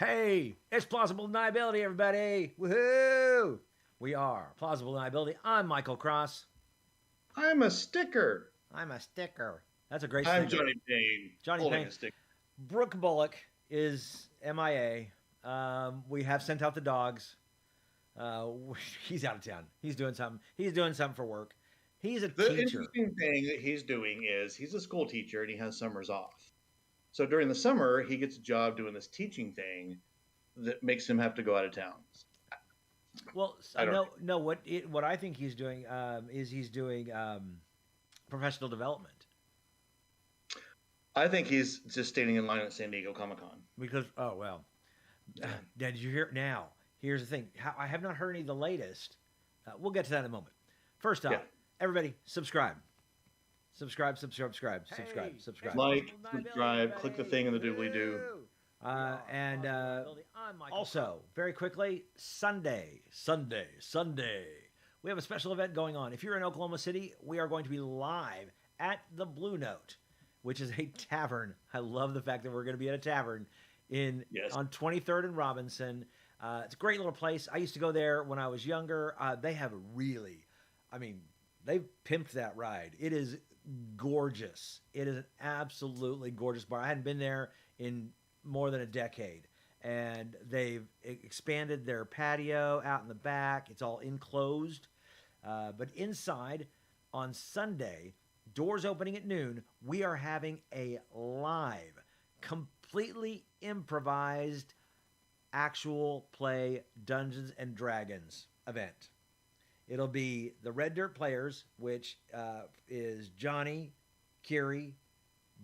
Hey, it's Plausible Deniability, everybody. Woohoo! We are Plausible Deniability. I'm Michael Cross. I'm a sticker. I'm a sticker. That's a great I'm sticker. Johnny Payne, Johnny holding Payne. a sticker. Brook Bullock is MIA. We have sent out the dogs. Uh, he's out of town. He's doing something. He's doing something for work. He's a The teacher. interesting thing that he's doing is he's a school teacher and he has summers off. So during the summer, he gets a job doing this teaching thing that makes him have to go out of town. Well, I don't. no. What I think he's doing is he's doing professional development. I think he's just standing in line at San Diego Comic Con. Because did you hear? Now here's the thing. I have not heard any of the latest. We'll get to that in a moment. First off, Yeah. everybody subscribe. Subscribe. Like, subscribe, click the thing in the doobly doo. And also, very quickly, Sunday. We have a special event going on. If you're in Oklahoma City, we are going to be live at the Blue Note, which is a tavern. I love the fact that we're going to be at a tavern on 23rd and Robinson. It's a great little place. I used to go there when I was younger. They have they've pimped that ride. It is gorgeous. It is an absolutely gorgeous bar. I hadn't been there in more than a decade. And they've expanded their patio out in the back. It's all enclosed. But inside, on Sunday, doors opening at noon, we are having a live, completely improvised, actual play Dungeons and Dragons event. It'll be the Red Dirt Players, which is Johnnie, Kiri,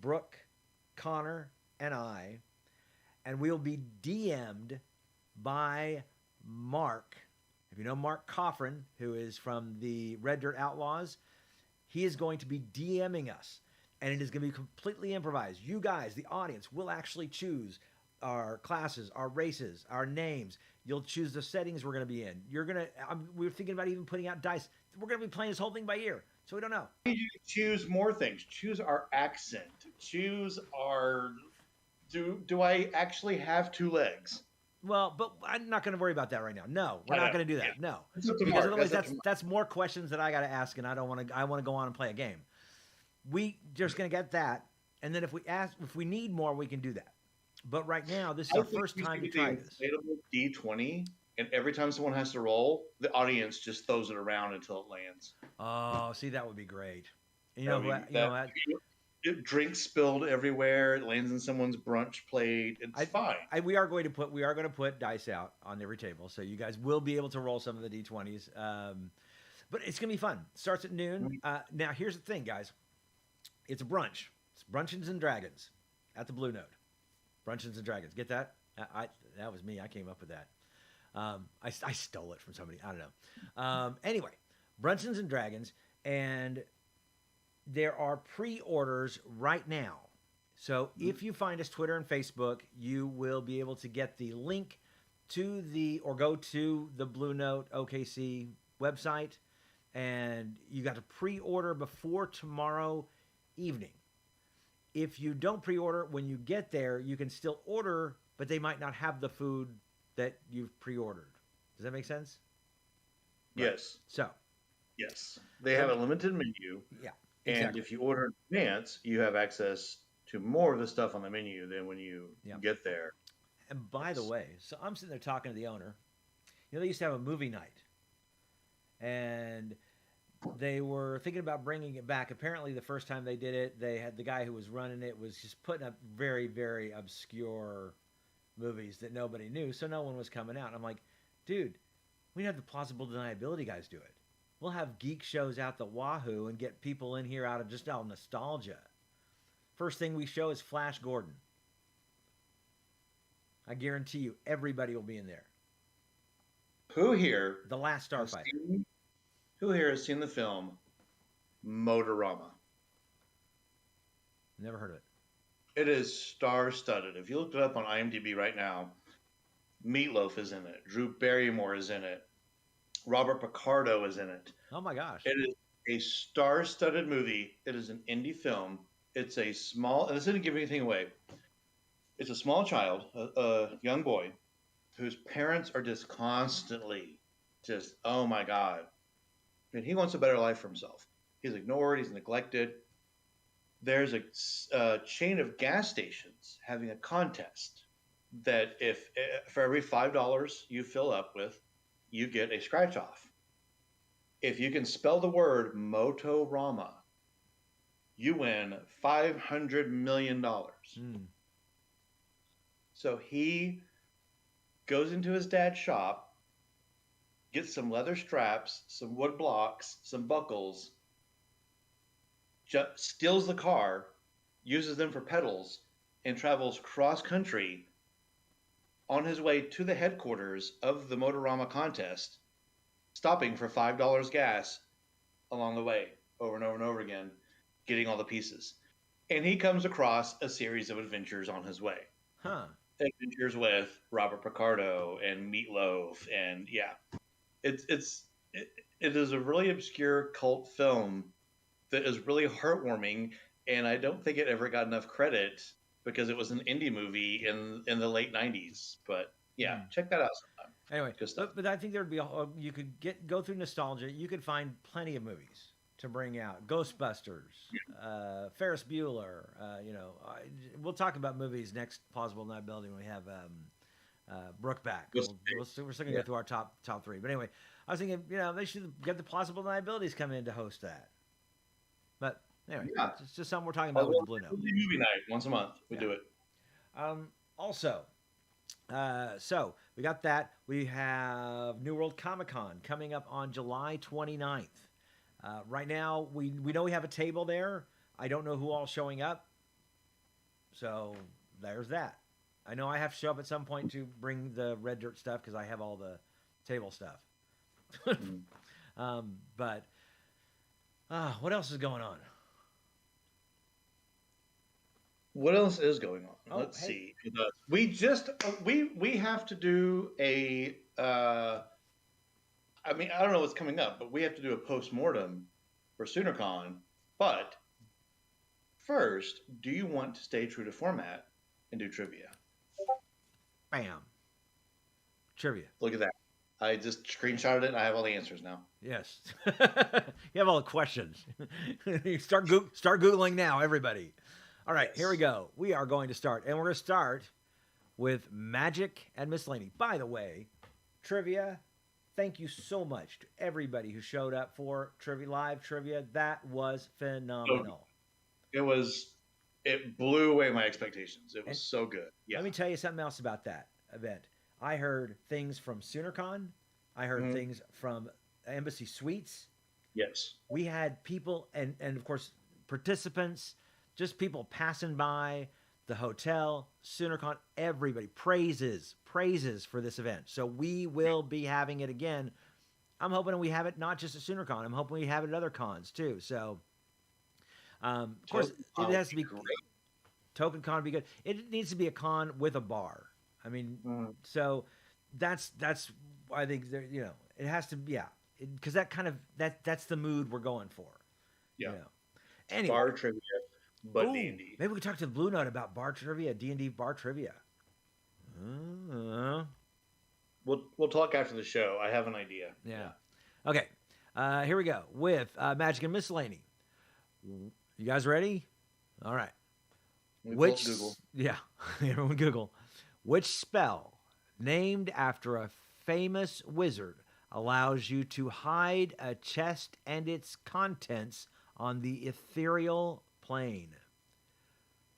Brook, Connor, and I. And we'll be DM'd by Mark. If you know Mark Coffrin, who is from the Red Dirt Outlaws, he is going to be DMing us. And it is going to be completely improvised. You guys, the audience, will actually choose our classes, our races, our names. You'll choose the settings we're going to be in. We're thinking about even putting out dice. We're going to be playing this whole thing by ear. So we don't know. Choose more things. Choose our accent. Choose our... Do I actually have two legs? Well, but I'm not going to worry about that right now. No, we're not going to do that. No, because otherwise that's more questions that I got to ask, and I don't want to. I want to go on and play a game. We just going to get that, and then if we need more, we can do that. But right now, this is our first time to try this. D20, and every time someone has to roll, the audience just throws it around until it lands. Oh, see, that would be great. And you know what? Drinks spilled everywhere. It lands in someone's brunch plate. It's fine. We are going to put dice out on every table, so you guys will be able to roll some of the D20s. But it's gonna be fun. Starts at noon. Now here's the thing, guys. It's a brunch. It's Bruncheons and Dragons at the Blue Note. Bruncheons and Dragons. Get that? That was me. I came up with that. I stole it from somebody. I don't know. Anyway, Bruncheons and Dragons, and there are pre-orders right now. So if you find us Twitter and Facebook, you will be able to get the link to go to the Blue Note OKC website, and you got to pre-order before tomorrow evening. If you don't pre-order, when you get there, you can still order, but they might not have the food that you've pre-ordered. Does that make sense? Yes. So. Yes. They have a limited menu. Yeah. Exactly. And if you order in advance, you have access to more of the stuff on the menu than when you get there. And by the way, so I'm sitting there talking to the owner. They used to have a movie night. And they were thinking about bringing it back. Apparently, the first time they did it, they had the guy who was running it was just putting up very, very obscure movies that nobody knew. So no one was coming out. And I'm like, dude, we have the Plausible Deniability guys do it. We'll have geek shows out the wahoo and get people in here out of nostalgia. First thing we show is Flash Gordon. I guarantee you, everybody will be in there. Who here? The Last Starfighter. Who here has seen the film Motorama? Never heard of it. It is star-studded. If you looked it up on IMDb right now, Meatloaf is in it. Drew Barrymore is in it. Robert Picardo is in it. Oh my gosh. It is a star-studded movie. It is an indie film. It's a small, and this didn't give anything away. It's a small child, a young boy, whose parents are just constantly just, oh my God. And he wants a better life for himself. He's ignored, he's neglected. There's a chain of gas stations having a contest that if for every $5 you fill up with, you get a scratch off. If you can spell the word Motorama, you win $500 million. So he goes into his dad's shop, gets some leather straps, some wood blocks, some buckles, steals the car, uses them for pedals, and travels cross country on his way to the headquarters of the Motorama contest, stopping for $5 gas along the way, over and over and over again, getting all the pieces. And he comes across a series of adventures on his way. Adventures with Robert Picardo and Meatloaf, and yeah, it is a really obscure cult film that is really heartwarming, and I don't think it ever got enough credit because it was an indie movie in the late '90s. But yeah, check that out sometime. Anyway, but I think there would be you could go through nostalgia. You could find plenty of movies to bring out. Ghostbusters, Ferris Bueller. We'll talk about movies next. Plausible Deniability when we have Brook back. We're still going to go through our top three. But anyway, I was thinking, they should get the Plausible Deniabilities come in to host that. But anyway, it's just something we're talking about with the Blue Note. Movie night once a month. We do it. Also, so we got that. We have New World Comic Con coming up on July 29th. Right now, we know we have a table there. I don't know who all showing up. So there's that. I know I have to show up at some point to bring the red dirt stuff because I have all the table stuff. But what else is going on? What else is going on? Let's see. We just we have to do a. I mean, I don't know what's coming up, but we have to do a post-mortem for SoonerCon. But first, do you want to stay true to format and do trivia? Bam. Trivia. Look at that. I just screenshotted it, and I have all the answers now. Yes. You have all the questions. Start Googling now, everybody. All right, Here we go. We are going to start. And we're going to start with Magic and Miscellany. By the way, trivia, thank you so much to everybody who showed up for live trivia. That was phenomenal. It blew away my expectations. It was so good. Yeah. Let me tell you something else about that event. I heard things from SoonerCon. I heard things from Embassy Suites. Yes. We had people and of course participants, just people passing by the hotel, SoonerCon, everybody. Praises for this event. So we will be having it again. I'm hoping we have it not just at SoonerCon. I'm hoping we have it at other cons too. So, of course, it has to be great. TokenCon would be good. It needs to be a con with a bar. I mean, so that's I think it has to be because that's the mood we're going for. Yeah. Anyway, bar trivia, but D&D. Maybe we could talk to the Blue Note about bar trivia, D&D bar trivia. We'll talk after the show. I have an idea. Yeah. Okay. Here we go with Magic and Miscellany. You guys ready? All right. Google. Yeah. Everyone Google. Which spell, named after a famous wizard, allows you to hide a chest and its contents on the ethereal plane?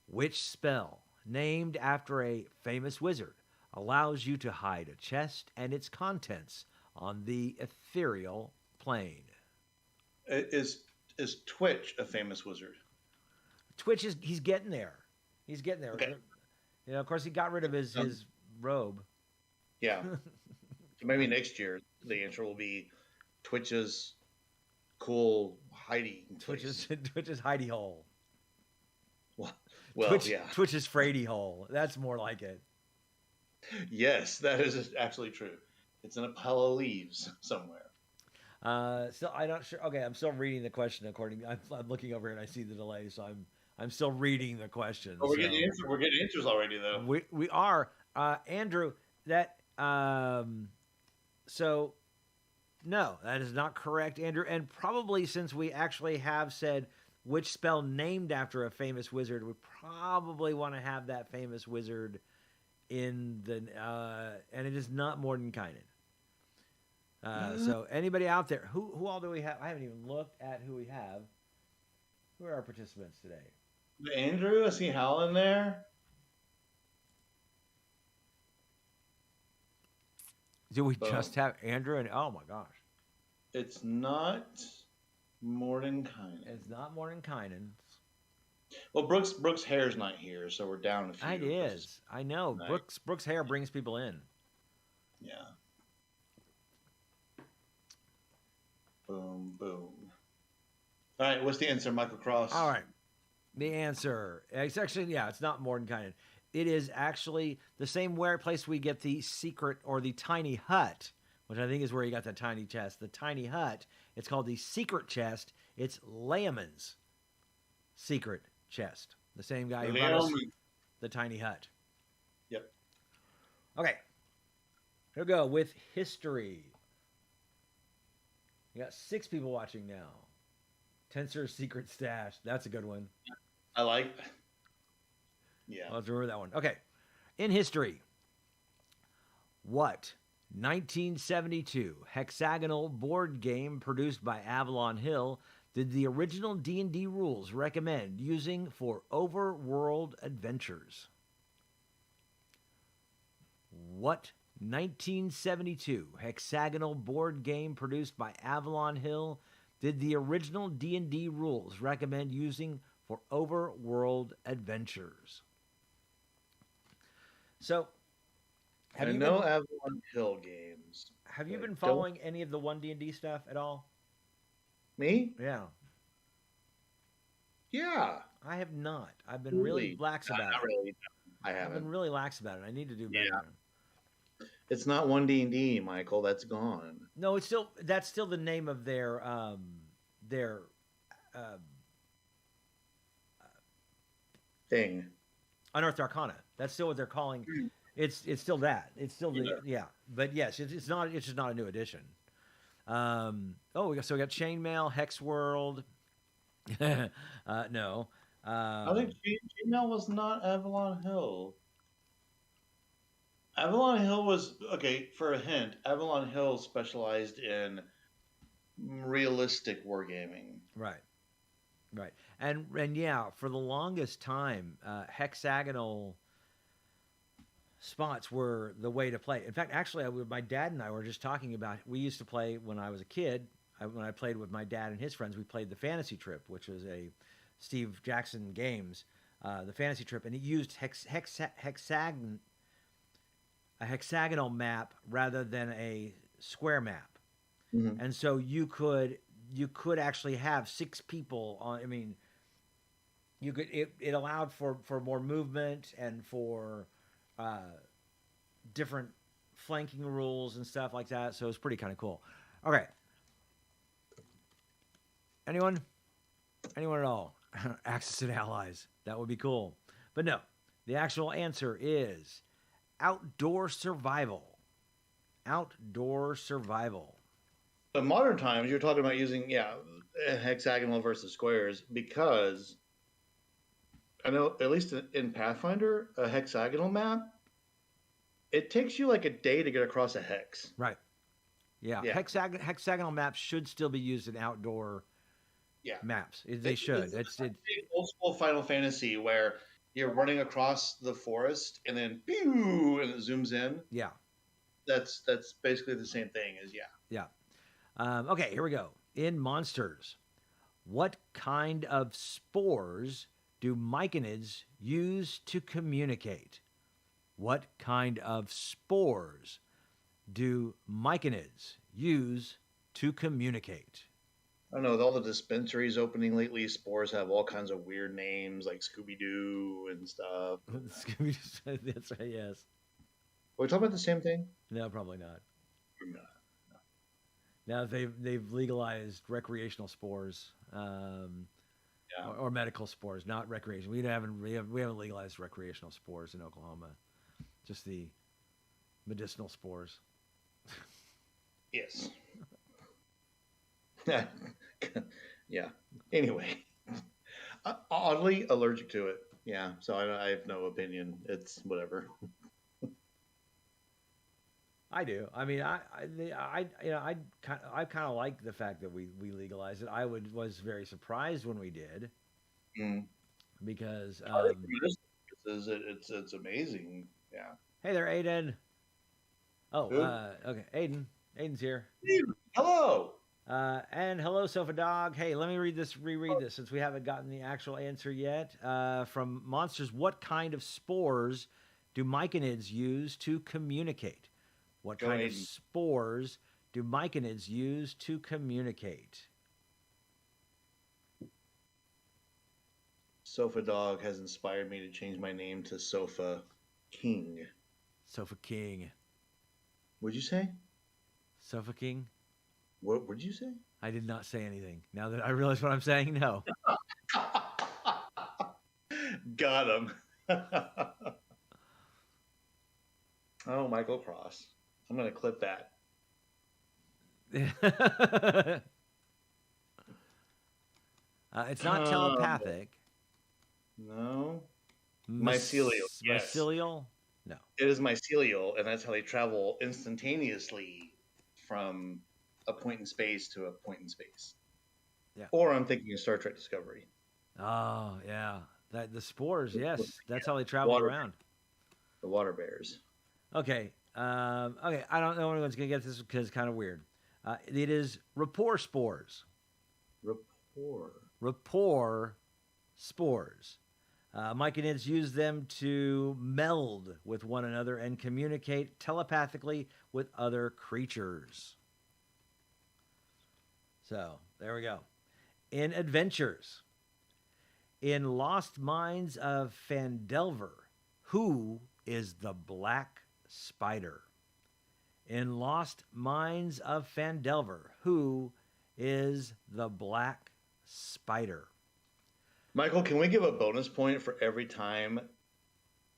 Which spell, named after a famous wizard, allows you to hide a chest and its contents on the ethereal plane? Is Twitch a famous wizard? Twitch he's getting there. He's getting there. Okay. Of course, he got rid of his robe. Yeah. So maybe next year the answer will be Twitch's cool hiding place. Twitch's hidey hole. Well, yeah. Twitch's Frady hole. That's more like it. Yes, that is absolutely true. It's in a pile of leaves somewhere. So I'm not sure. Okay, I'm still reading the question I'm looking over here and I see the delay, so I'm I'm still reading the questions. Oh, we're getting answers. We're getting answers already, though. We are, Andrew. That so no, that is not correct, Andrew. And probably since we actually have said which spell named after a famous wizard, we probably want to have that famous wizard in the and it is not Mordenkainen. So anybody out there, who all do we have? I haven't even looked at who we have. Who are our participants today? Andrew, I see Hal in there. Do we just have Andrew and oh my gosh. It's not Mordenkainen. It's not Mordenkainen. Well, Brooks' hair's not here, so we're down a few. It is. I know. Nice. Brooks' hair brings people in. Yeah. Boom, boom. All right, what's the answer, Michael Cross? All right. The answer. It's actually, it's not Mordenkainen. It is actually the same place we get the secret or the tiny hut, which I think is where you got the tiny chest. The tiny hut, it's called the secret chest. It's Leomund's secret chest. The same guy who brought us the tiny hut. Yep. Okay. Here we go with history. You got 6 people watching now. Tensor's secret stash. That's a good one. I like. Yeah. I'll have to remember that one. Okay. In history, what 1972 hexagonal board game produced by Avalon Hill did the original D&D rules recommend using for overworld adventures? What 1972 hexagonal board game produced by Avalon Hill did the original D&D rules recommend using for overworld adventures? So, have you know Avalon Hill games? Have you been following any of the 1D&D stuff at all? Me? Yeah. Yeah. I have not. I've been really lax about it. Really. I haven't. I've been really lax about it. I need to do better. Yeah. It's not 1D&D, Michael. That's gone. No, that's still the name of their thing. Unearthed Arcana. That's still what they're calling. It's still that. It's still But yes, it's not. It's just not a new edition. We got Chainmail, Hexworld. No. I think Chainmail was not Avalon Hill. Avalon Hill was for a hint. Avalon Hill specialized in realistic wargaming. Right. And for the longest time, hexagonal spots were the way to play. In fact, actually, my dad and I were just talking about. We used to play when I was a kid. When I played with my dad and his friends, we played the Fantasy Trip, which was a Steve Jackson Games, the Fantasy Trip, and it used a hexagonal map rather than a square map. Mm-hmm. And so you could actually have 6 people on. I mean, you could. It allowed for more movement and for different flanking rules and stuff like that. So it was pretty kind of cool. Okay. Anyone at all? Axis and allies. That would be cool. But no, the actual answer is outdoor survival. Outdoor survival. In modern times, you're talking about using hexagonal versus squares, because I know at least in Pathfinder, a hexagonal map, it takes you like a day to get across a hex. Right. Yeah. Hexagonal maps should still be used in outdoor maps. They should. It's old school Final Fantasy where you're running across the forest and then pew, and it zooms in. Yeah. That's basically the same thing as Yeah. Okay, here we go. In Monsters, what kind of spores do myconids use to communicate? What kind of spores do myconids use to communicate? I don't know. With all the dispensaries opening lately, spores have all kinds of weird names like Scooby-Doo and stuff. Scooby-Doo, that's right, yes. Are we talking about the same thing? No, probably not. No. Now they've legalized recreational spores. Yeah. or medical spores, not recreation. We haven't legalized recreational spores in Oklahoma, just the medicinal spores. Yes. Yeah. Anyway, oddly allergic to it. Yeah. So I have no opinion. It's whatever. I do. I mean, I kind of like the fact that we legalized it. Was very surprised when we did Mm. because I think it's amazing. Yeah. hey there, Aiden. Oh, Who? okay, Aiden's here. Hello. And hello, Sofa Dog. Hey, let me reread this since we haven't gotten the actual answer yet. From Monsters, what kind of spores do myconids use to communicate? What Go kind of Aiden. spores do myconids use to communicate? Sofa Dog has inspired me to change my name to Sofa King. Sofa King. What'd you say? Sofa King? What did you say? I did not say anything. Now that I realize what I'm saying, no. Got him. Oh, Michael Cross. I'm going to clip that. It's not telepathic. No. Mycelial. Yes. Mycelial? No. It is mycelial, and that's how they travel instantaneously from a point in space to a point in space. Yeah. Or I'm thinking of Star Trek Discovery. Oh, yeah. The spores, yes. That's how they travel around. The water bears. Okay. Okay. I don't know if anyone's going to get this because it's kind of weird. It is rapport spores. Rapport spores. Myconids use them to meld with one another and communicate telepathically with other creatures. So, there we go. In Adventures. In Lost Mines of Phandelver, who is the Black Spider? In Lost Mines of Phandelver, who is the Black Spider? Michael, can we give a bonus point for every time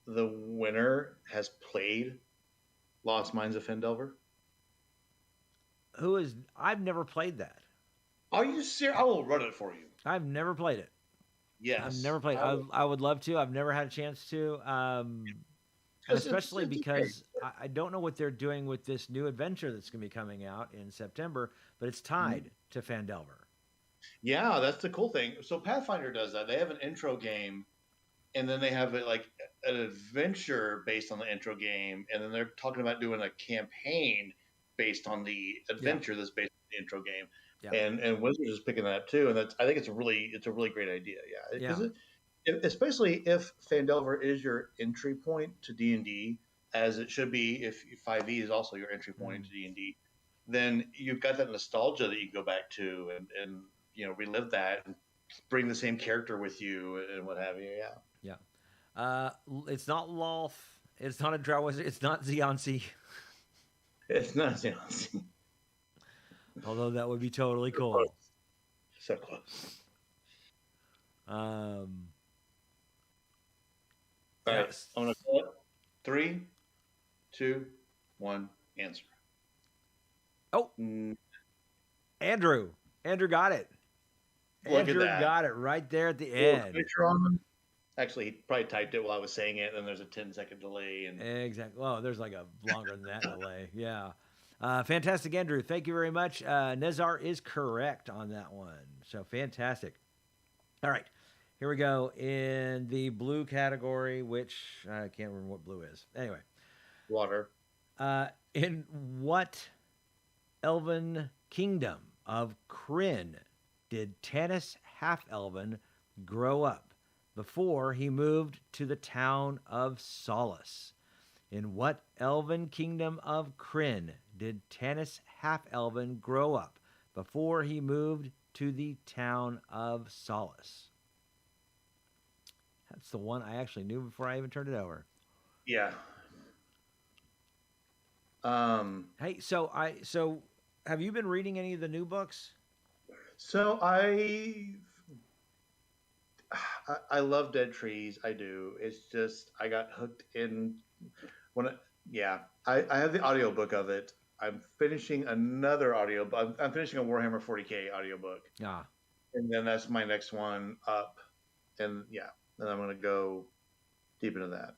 the winner has played Lost Mines of Phandelver? I've never played that. Are you serious? I will run it for you. I've never played it. Yes. I've never played it. I would love to. I've never had a chance to. Especially because I don't know what they're doing with this new adventure that's going to be coming out in September, but it's tied to Phandelver. Yeah, that's the cool thing. So Pathfinder does that. They have an intro game, and then they have like an adventure based on the intro game, and then they're talking about doing a campaign based on the adventure that's based on the intro game. Yeah. And Wizards is picking that up too, and I think it's a really great idea. Yeah, especially if Phandelver is your entry point to D&D, as it should be. If 5e is also your entry point to D&D, then you've got that nostalgia that you can go back to and relive that and bring the same character with you and what have you. Yeah. It's not Lolth. It's not a Drow Wizard. It's not Xeonsi. It's not Xeonsi. Although that would be totally cool. So close. All right. I'm going to call it 3, 2, 1, answer. Oh. Andrew got it. Andrew got it right there at the end. Actually, he probably typed it while I was saying it, and then there's a 10-second delay. Exactly. Well, there's like a longer than that delay. Yeah. Fantastic, Andrew. Thank you very much. Nezar is correct on that one. So fantastic. All right. Here we go in the blue category, which I can't remember what blue is. Anyway. Water. In what elven kingdom of Kryn did Tanis Half-Elven grow up before he moved to the town of Solace? In what elven kingdom of Kryn did Tanis Half-Elven grow up before he moved to the town of Solace? That's the one I actually knew before I even turned it over. Yeah. Hey, so have you been reading any of the new books? So I've I love Dead Trees. I do. It's just I got hooked in when yeah. I have the audiobook of it. I'm finishing another audio. I'm finishing a Warhammer 40K audiobook, Ah, and then that's my next one up. And yeah, then I'm gonna go deep into that.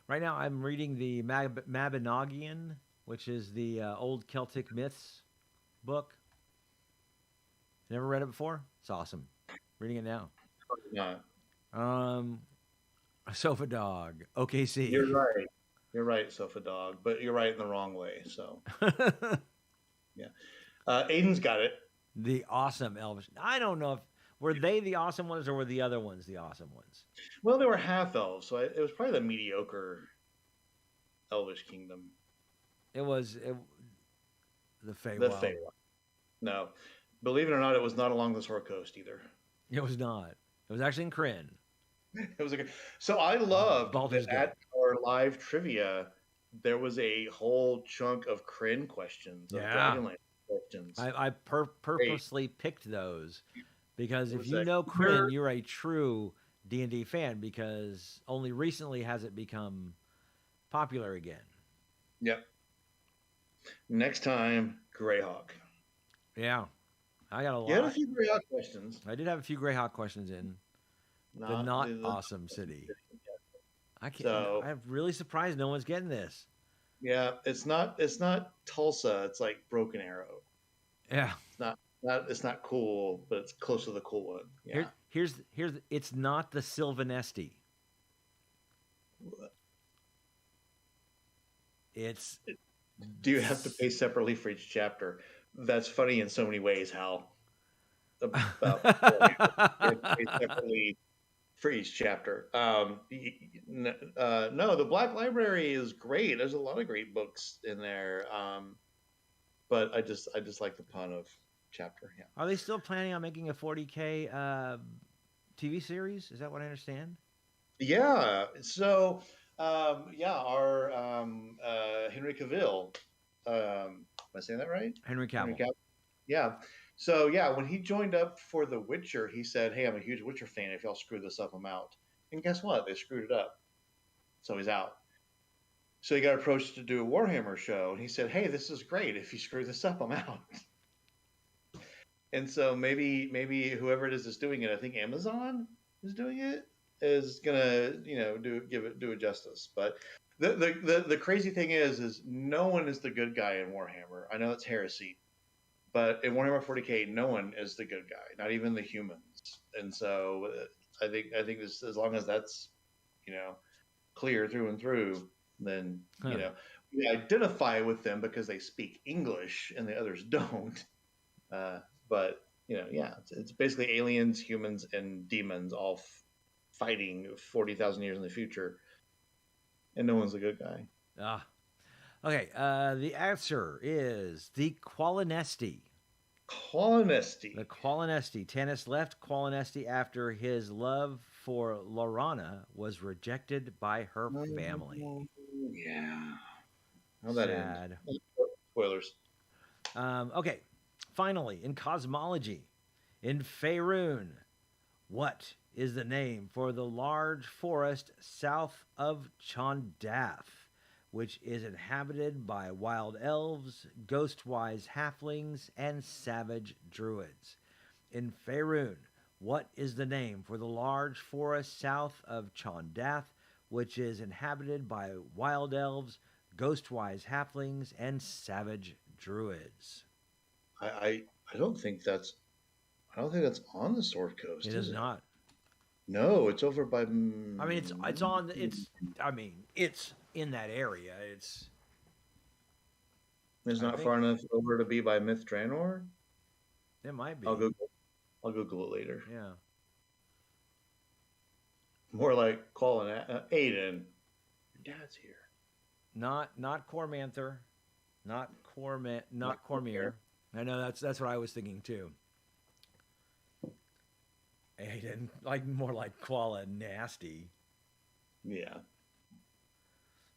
right now I'm reading the Mabinogion, which is the old Celtic myths book. Never read it before. It's awesome. Reading it now. Yeah, Um, Sofa Dog, OKC. you're right. You're right, Sofa Dog, but you're right in the wrong way. So yeah, Aiden's got it. The awesome Elvish. I don't know if were they the awesome ones or were the other ones the awesome ones. Well, they were half elves, so it was probably the mediocre Elvish kingdom. It was the The Feywild. Feywild. No, believe it or not, it was not along the Sword Coast either. It was not. It was actually in Kryn. It was so I loved Baldur's that at our live trivia there was a whole chunk of Kryn questions, of Yeah. Dragonlance questions. I purposely picked those because It if was you a know Kryn, nerd. you're a true D&D fan because only recently has it become popular again. Yep. Next time, Greyhawk. Yeah. I got a lot. You had a few Greyhawk questions. I did have a few Greyhawk questions in. The not awesome city. I can't. So- I'm really surprised no one's getting this. Yeah, it's not Tulsa, it's like Broken Arrow. Yeah. It's not cool, but it's close to the cool one. Yeah. Here's it's not the Sylvanesti. It's Do you have to pay separately for each chapter? That's funny in so many ways, Hal. About pay separately for each chapter. No, the Black Library is great. There's a lot of great books in there. But I just like the pun of chapter. Yeah. Are they still planning on making a 40K TV series? Is that what I understand? Yeah. So, our Henry Cavill. Am I saying that right? Henry Cavill. Yeah. So yeah, when he joined up for The Witcher, he said, "Hey, I'm a huge Witcher fan. If y'all screw this up, I'm out." And guess what? They screwed it up. So he's out. So he got approached to do a Warhammer show, and he said, "Hey, this is great. If you screw this up, I'm out." And so maybe whoever it is that's doing it, I think Amazon is doing it, is gonna do it justice. But the crazy thing is no one is the good guy in Warhammer. I know it's heresy, but in Warhammer 40K, no one is the good guy, not even the humans. And so I think this, as long as that's clear through and through, then we identify with them because they speak English and the others don't. But it's basically aliens, humans, and demons all fighting 40,000 years in the future, and no one's a good guy. Okay. The answer is the Qualinesti. Qualinesti. The Qualinesti. Tanis left Qualinesti after his love for Lorana was rejected by her family. Yeah. How that Sad. end? Spoilers. Okay. Finally, in cosmology, in Faerun, what is the name for the large forest south of Chondath, which is inhabited by wild elves, ghostwise halflings, and savage druids? In Faerun, what is the name for the large forest south of Chondath, which is inhabited by wild elves, ghostwise halflings, and savage druids? I don't think that's on the Sword Coast. It is not. No, it's over by. I mean, it's in that area. It's not far enough over to be by Myth Draenor. It might be. I'll Google it later. Yeah. More like calling Aiden. Your dad's here. Not Cormanther, not Cormier. I know that's what I was thinking too. Aiden, more like Koala Nasty. Yeah.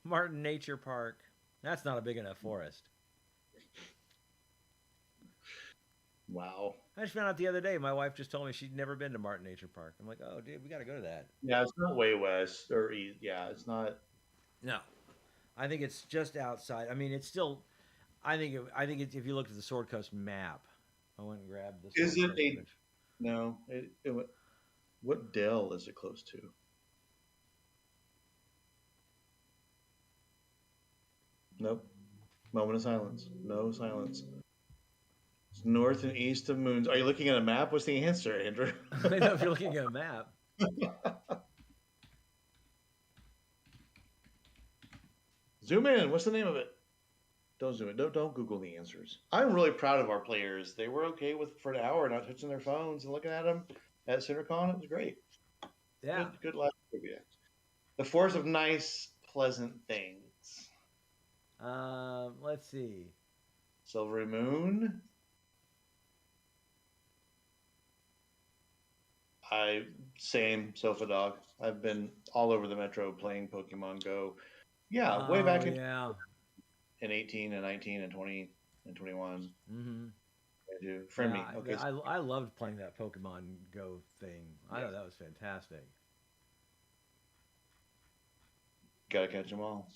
Martin Nature Park. That's not a big enough forest. Wow. I just found out the other day. My wife just told me she'd never been to Martin Nature Park. I'm like, oh, dude, we got to go to that. Yeah, it's not way west or east. Yeah, it's not. No, I think it's just outside. I mean, it's still. I think if you looked at the Sword Coast map, I went and grabbed the Is Sword it Coast a image. no? What dell is it close to? Nope. Moment of silence. No silence. It's north and east of Moons. Are you looking at a map? What's the answer, Andrew? I know if you're looking at a map. Zoom in. What's the name of it? Don't zoom in. Don't Google the answers. I'm really proud of our players. They were okay with for an hour not touching their phones and looking at them at CenterCon. It was great. Yeah. Good live trivia. The force of nice, pleasant things. Let's see. Silvery Moon. Same Sofa Dog. I've been all over the metro playing Pokemon Go. Yeah, way back in 18 and 19 and 20 and 21. Mm-hmm. I do. Friend me. Okay. I loved playing that Pokemon Go thing. I thought that was fantastic. Gotta catch them all.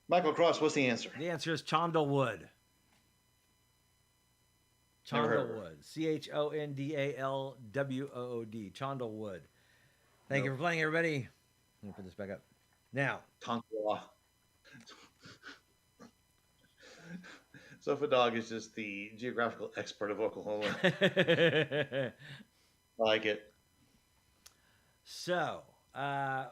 Michael Cross, what's the answer? The answer is Chondlewood. Chondlewood. Chondalwood. Chondlewood. Thank you for playing, everybody. Let me put this back up. Now. Tonkawa. Sofa Dog is just the geographical expert of Oklahoma. I like it. So, my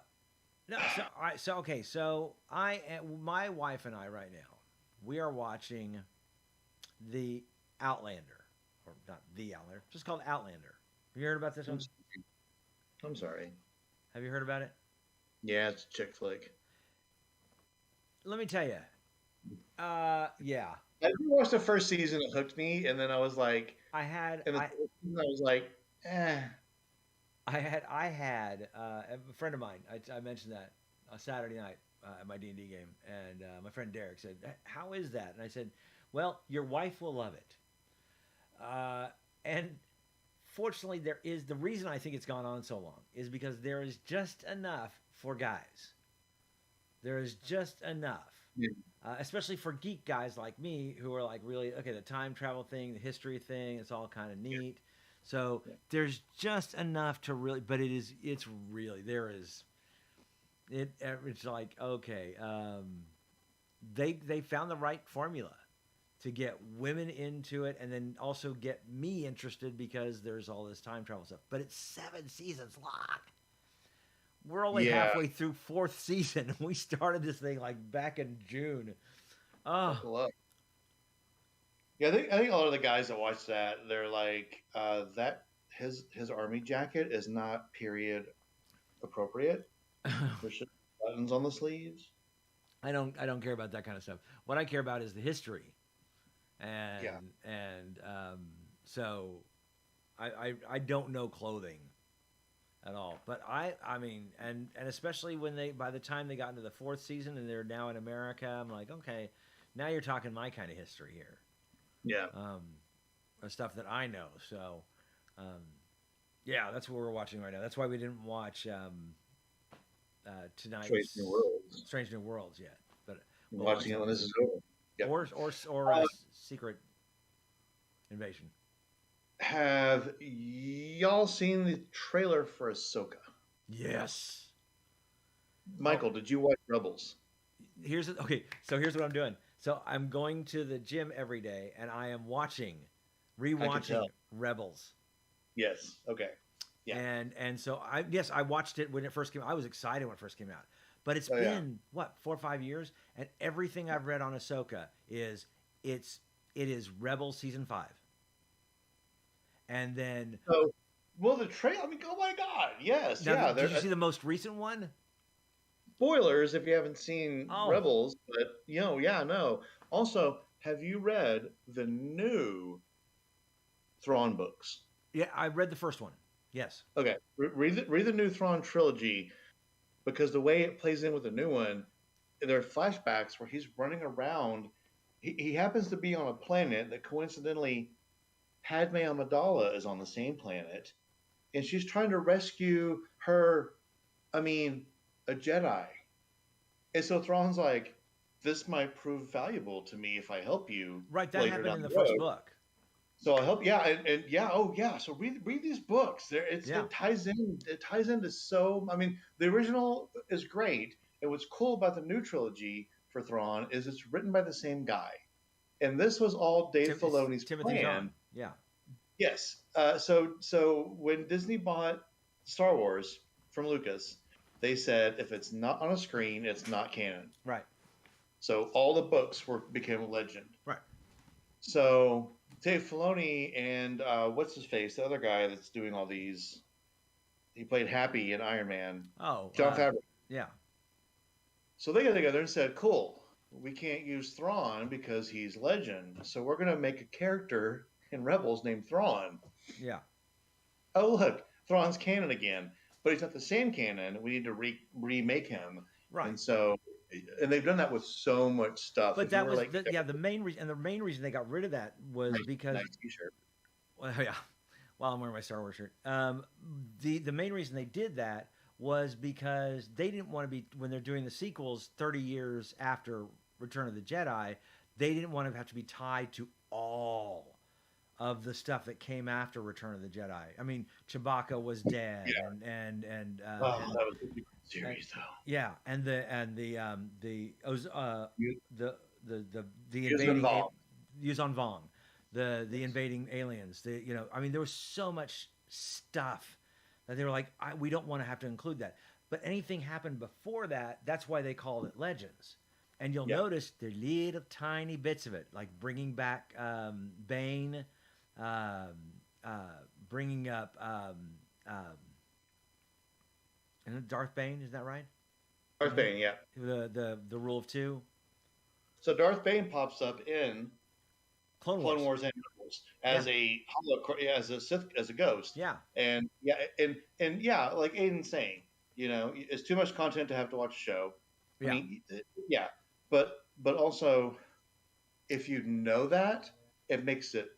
wife and I right now, we are watching the Outlander, or not the Outlander, just called Outlander. Have you heard about this one? I'm sorry. Have you heard about it? Yeah, it's a chick flick. Let me tell you. Yeah. I watched the first season, it hooked me, and then I was like, I was like, eh. I had a friend of mine. I mentioned that Saturday night at my D&D game, and my friend Derek said, "How is that?" And I said, "Well, your wife will love it." And fortunately, the reason I think it's gone on so long is because there is just enough for guys. There is just enough. Yeah. Especially for geek guys like me who are like really, okay, the time travel thing, the history thing, it's all kind of neat. Yeah. So there's just enough to really, but it's like, okay, they found the right formula to get women into it and then also get me interested because there's all this time travel stuff. But it's 7 seasons long. We're only halfway through 4th season. We started this thing like back in June. Oh, yeah. I think a lot of the guys that watch that, they're like, that his army jacket is not period appropriate. There should be buttons on the sleeves. I don't care about that kind of stuff. What I care about is the history, so I don't know clothing at all. But I mean, and especially when by the time they got into the 4th season and they're now in America, I'm like, okay, now you're talking my kind of history here. Yeah. Stuff that I know. So, yeah, that's what we're watching right now. That's why we didn't watch tonight's Strange New Worlds yet. But we're watching it when this is over. Yep. Or Secret Invasion. Have y'all seen the trailer for Ahsoka? Yes. Michael, did you watch Rebels? Here's what I'm doing. So I'm going to the gym every day, and I am rewatching Rebels. Yes. Okay. Yeah. And so I watched it when it first came out. I was excited when it first came out. But it's been 4 or 5 years, and everything I've read on Ahsoka is it is Rebels season 5. And then the trailer. I mean, oh my God, yes, now, did you see the most recent one? Spoilers if you haven't seen Rebels, but no. Also, have you read the new Thrawn books? Yeah, I read the first one. Yes. Okay, read the new Thrawn trilogy, because the way it plays in with the new one, there are flashbacks where he's running around. he happens to be on a planet that coincidentally Padme Amidala is on the same planet, and she's trying to rescue her. I mean, a Jedi. And so Thrawn's like, this might prove valuable to me if I help you Right, that later happened down in the the first road. book. So I'll help. Yeah, and yeah, oh yeah. So read these books. Yeah. It ties in. It ties into so. I mean, the original is great. And what's cool about the new trilogy for Thrawn is it's written by the same guy. And this was all Dave It's Filoni's Timothy Zahn. plan. Yeah. Yes. So when Disney bought Star Wars from Lucas, they said if it's not on a screen, it's not canon. Right. So all the books became a legend. Right. So Dave Filoni and what's his face, the other guy that's doing all these, he played Happy in Iron Man. Oh. Jon Favreau. Yeah. So they got together and said, "Cool, we can't use Thrawn because he's legend. So we're gonna make a character in Rebels named Thrawn. Yeah. Oh look, Thrawn's canon again, but he's not the same canon. We need to remake him. Right. And so, and they've done that with so much stuff. But that was the main reason, and the main reason they got rid of that was because. Nice t-shirt. Well, yeah. While I'm wearing my Star Wars shirt, the main reason they did that was because they didn't want to be, when they're doing the sequels 30 years after Return of the Jedi, they didn't want to have to be tied to all of the stuff that came after Return of the Jedi. I mean, Chewbacca was dead, Yeah. and that was a good series though. Yeah, and the Yuuzhan invading Vong. Yuuzhan Vong, the invading aliens. I mean, there was so much stuff that they were like, we don't want to have to include that. But anything happened before that, that's why they called it Legends. And you'll notice the little tiny bits of it, like bringing back Bane, bringing up Darth Bane. Is that right? Darth Bane, yeah. The rule of two. So Darth Bane pops up in Clone Wars and Rebels as as a ghost. Yeah. And yeah, like Aiden's saying, it's too much content to have to watch a show. Yeah. I mean, yeah. But also, if you know that, it makes it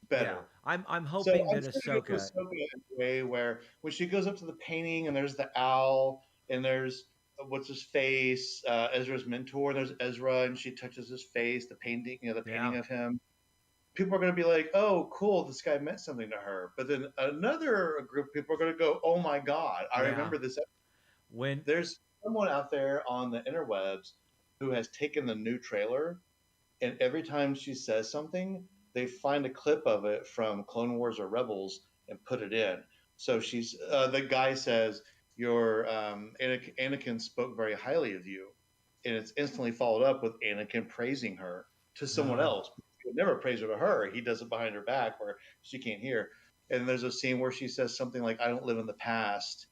better. Yeah. I'm hoping that Ahsoka in a way where when she goes up to the painting and there's the owl and there's what's his face, Ezra's mentor, and there's Ezra and she touches his face, the painting, painting of him. People are going to be like, "Oh, cool, this guy meant something to her." But then another group of people are going to go, "Oh my God, I remember this." When there's someone out there on the interwebs who has taken the new trailer, and every time she says something, they find a clip of it from Clone Wars or Rebels and put it in. So she's the guy says, "Your Anakin spoke very highly of you," and it's instantly followed up with Anakin praising her to someone else. He would never praise her to her. He does it behind her back where she can't hear. And there's a scene where she says something like, "I don't live in the past.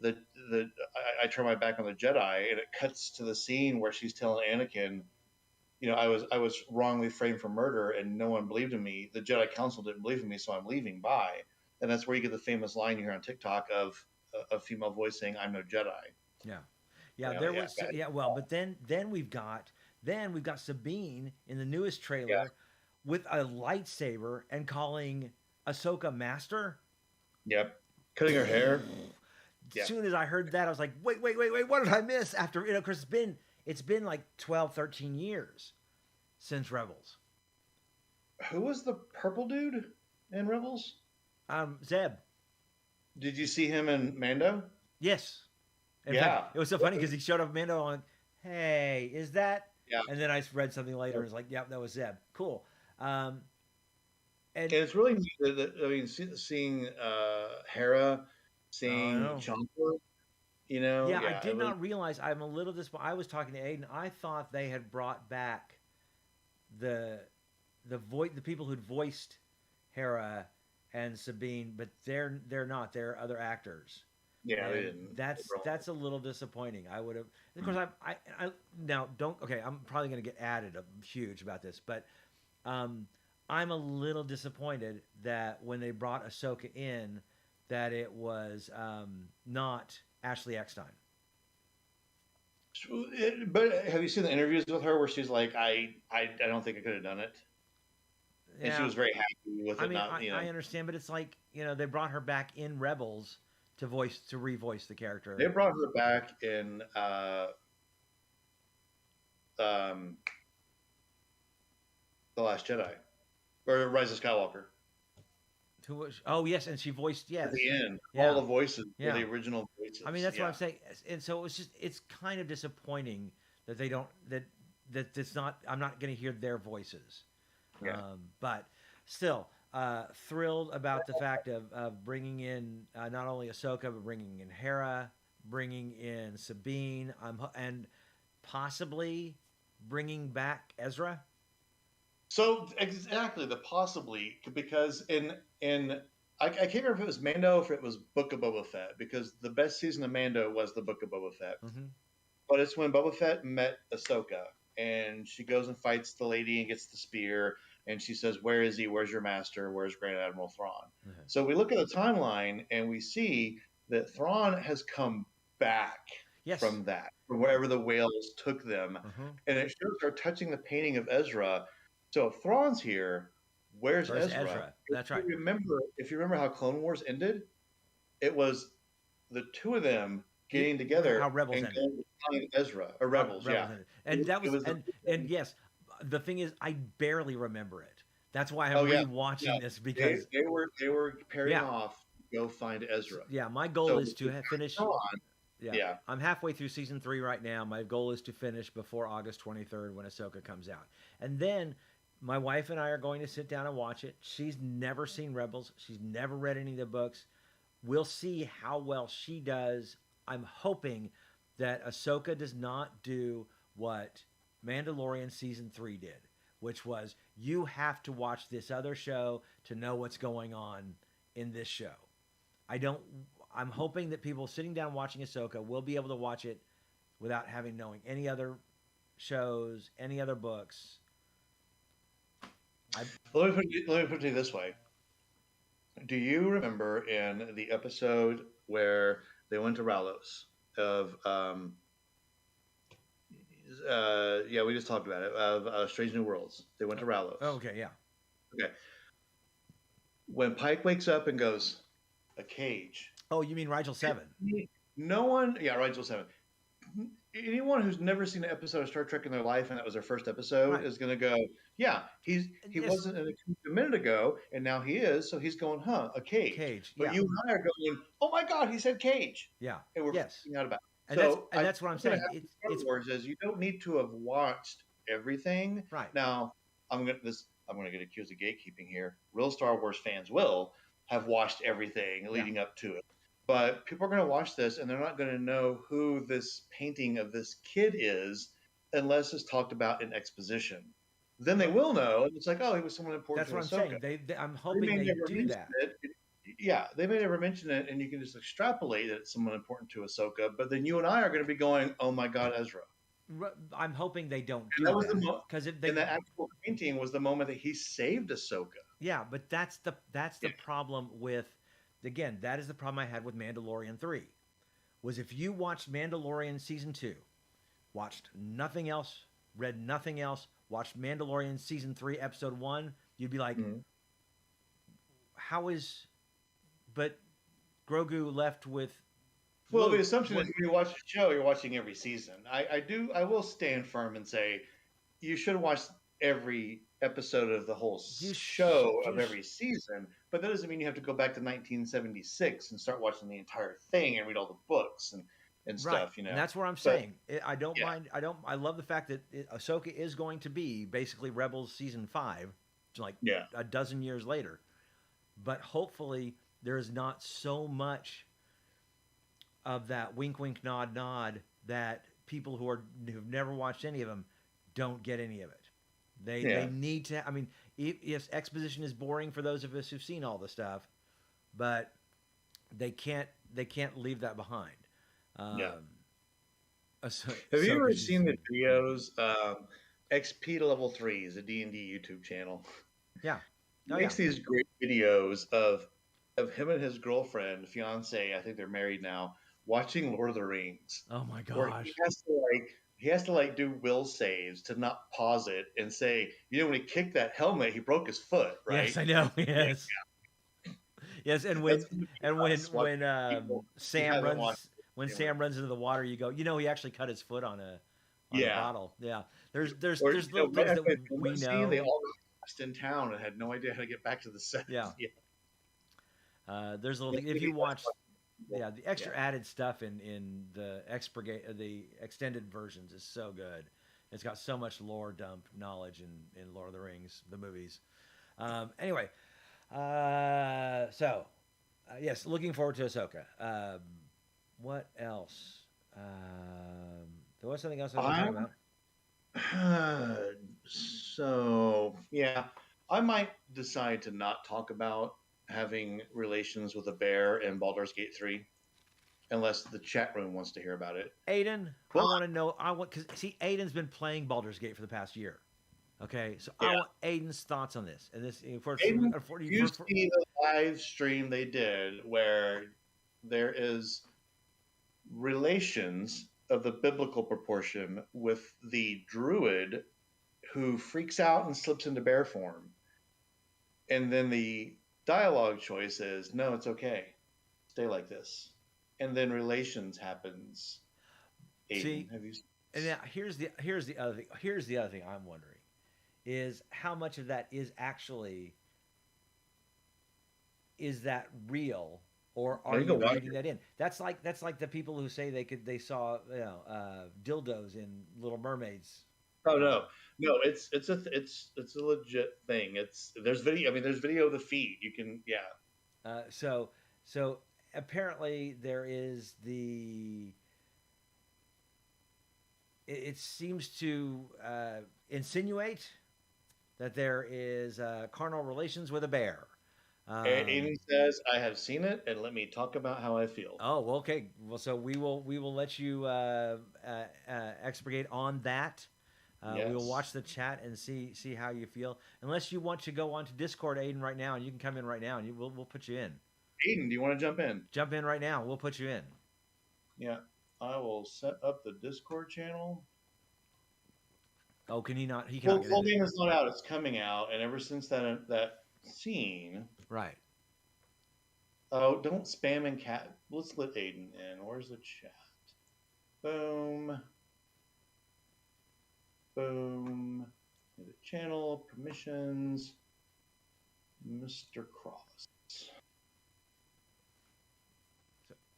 I turn my back on the Jedi," and it cuts to the scene where she's telling Anakin, I was wrongly framed for murder and no one believed in me. The Jedi Council didn't believe in me, so I'm leaving. Bye. And that's where you get the famous line you hear on TikTok of a female voice saying, "I'm no Jedi." Yeah. Well, but then we've got Sabine in the newest trailer with a lightsaber and calling Ahsoka Master. Yep. Cutting her hair. As soon as I heard that, I was like, wait, what did I miss? After, because it's been like 12, 13 years since Rebels. Who was the purple dude in Rebels? Zeb. Did you see him in Mando? Yes. In fact, it was so funny because he showed up in Mando on, "Hey, is that?" Yeah. And then I read something later and it's like, "Yep, that was Zeb." Cool. And it's really neat seeing Hera, seeing Jumper, I did not realize. I'm a little disappointed. I was talking to Aiden. I thought they had brought back the people who'd voiced Hera and Sabine, but they're not. They're other actors. Yeah, they didn't. That's a little disappointing. I would have. Of course, I now don't. Okay, I'm probably going to get added huge about this, but I'm a little disappointed that when they brought Ahsoka in, that it was not Ashley Eckstein. But have you seen the interviews with her where she's like, I don't think I could have done it, and she Yeah, was very happy with I it. mean, Not, you know, I understand, but it's like they brought her back in Rebels to revoice the they character. brought her back in um, the Last Jedi or Rise of Skywalker. Who was? Oh yes, and she voiced At yes, the end, all yeah, the voices were yeah. the original I mean, voices. that's what I'm Yeah, saying, and so it's kind of disappointing that they don't that it's not. I'm not going to hear their voices, yeah. but still. Thrilled about the fact of bringing in not only Ahsoka but bringing in Hera, bringing in Sabine, and possibly bringing back Ezra. So exactly the possibly because in I can't remember if it was Mando or if it was Book of Boba Fett because the best season of Mando was the Book of Boba Fett. Mm-hmm. But it's when Boba Fett met Ahsoka, and she goes and fights the lady and gets the spear, and she says, "Where is he? Where's your master? Where's Grand Admiral Thrawn?" Mm-hmm. So we look at the timeline and we see that Thrawn has come back Yes. from wherever the whales took them, Mm-hmm. and it shows her touching the painting of Ezra. So if Thrawn's here, where's Where's Ezra? Ezra? That's right. If you remember how Clone Wars ended, it was the two of them getting together How Rebels and ended. going to find Ezra or How Rebels. Yeah, Rebels ended. And that it was was the and yes, the thing is, I barely remember it. That's why I'm oh yeah, yeah. rewatching this They because they were pairing yeah, off to go find Ezra. yeah. My goal So is to finish. Thrawn, Yeah, yeah, I'm halfway through season 3 right now. My goal is to finish before August 23rd when Ahsoka comes out, and then my wife and I are going to sit down and watch it. She's never seen Rebels. She's never read any of the books. We'll see how well she does. I'm hoping that Ahsoka does not do what Mandalorian season 3 did, which was you have to watch this other show to know what's going on in this show. I don't. I'm hoping that people sitting down watching Ahsoka will be able to watch it without having knowing any other shows, any other books. I let me put it to you this way. Do you remember in the episode where they went to Ralos of yeah, we just talked about it of Strange New Worlds. They went to Ralos. oh, okay, yeah, Okay. When Pike wakes up and goes, a cage. oh, you mean Rigel 7? No one, yeah, Rigel 7. Anyone who's never seen an episode of Star Trek in their life and that was their first episode Right. is going to go, yeah, he Yes. wasn't in a minute ago and now he is, so he's going, huh, a cage. Cage, But yeah, you and I are going, oh my God, he said cage, yeah, and we're yes, freaking out about it. and that's So and that's what I'm what's going to saying. happen with Star Wars is you don't need to have watched everything. Right. Now, I'm going to get accused of gatekeeping here. Real Star Wars fans will have watched everything leading up to it. But people are going to watch this and they're not going to know who this painting of this kid is unless it's talked about in exposition. Then they will know, and it's like, oh, he was someone important That's to what I'm Ahsoka. saying. I'm They hoping may they never do mention that. it. Yeah, they may never mention it, and you can just extrapolate that it's someone important to Ahsoka. But then you and I are going to be going, oh my God, Ezra. I'm hoping they don't And do that was the that because if they and the actual painting was the moment that he saved Ahsoka. yeah, but that's the problem with again, that is the problem I had with Mandalorian 3. Was if you watched Mandalorian season 2, watched nothing else, read nothing else, watched Mandalorian season 3 episode 1, you'd be like Mm-hmm. how is but Grogu left with Well, the Luke? assumption is when you watch the show, you're watching every season. I will stand firm and say you should watch every episode of the whole show of every season, but that doesn't mean you have to go back to 1976 and start watching the entire thing and read all the books and Right, stuff, you know. and that's what I'm But saying. I don't yeah, mind. I don't. I love the fact that Ahsoka is going to be basically Rebels season 5, like yeah, a dozen years later. But hopefully, there is not so much of that wink, wink, nod, nod that people who've never watched any of them don't get any of it. They yeah. need to. I mean, yes, exposition is boring for those of us who've seen all the stuff, but they can't leave that behind. Yeah. Um, Have you ever Ahsoka seen season the videos? XP to Level 3 is a D&D YouTube channel. Yeah. He Oh yeah. makes these great videos of him and his girlfriend, fiance. I think they're married now, watching Lord of the Rings, Oh my where gosh. he has to like do will saves to not pause it and say, when he kicked that helmet, he broke his foot, Yes, right? I know. Yeah, Yes. Yes, and that's gonna be us when watching people who Sam haven't watched runs the same way. into the water, you go, he actually cut his foot on a Yeah, bottle. Yeah. or There's little right things that after the we helmet scene, they know. all got lost in town and had no idea how to get back to the set. Yeah. Yeah, There's little that's things. gonna If you be us watch, watching people. yeah, the Yeah, extra added stuff in the extended versions is so good. It's got so much lore dump knowledge in Lord of the Rings, the movies. Anyway, yes, looking forward to Ahsoka. What else? There was something else I was going to talk I'm about. so yeah, I might decide to not talk about having relations with a bear in Baldur's Gate 3 unless the chat room wants to hear about it. Aiden, I But want to know. I want because see, Aiden's been playing Baldur's Gate for the past year. Okay, so yeah, I want Aiden's thoughts on this. And this Aiden, you see the live stream they did where there is relations of the biblical proportion with the druid who freaks out and slips into bear form. And then the dialogue choice is, no, it's okay. Stay like this. And then relations happens. Aiden, see, have you? and now here's the other thing I'm wondering is how much of that is that real, or Oh, are you go you watch reading it. that in? That's like the people who say they saw dildos in Little Mermaids. Oh no, no, it's a legit thing. There's video. I mean, there's video of the feed. You can, yeah. So so apparently there is it seems to insinuate that there is carnal relations with a bear. Aiden says, "I have seen it, and let me talk about how I feel." Oh, well, okay. Well, so we will let you expurgate on that. We will Yes, watch the chat and see how you feel. Unless you want to go on to Discord, Aiden, right now, and you can come in right now, and we'll put you in. Aiden, do you want to jump in? Jump in right now. We'll put you in. Yeah, I will set up the Discord channel. Oh, can he not? He cannot Full, get full in. game is not out. It's coming out, and ever since that scene, Right. oh, don't spam and cat. Let's let Aiden in. Where's the chat? Boom, boom. The channel permissions, Mr. Cross. So,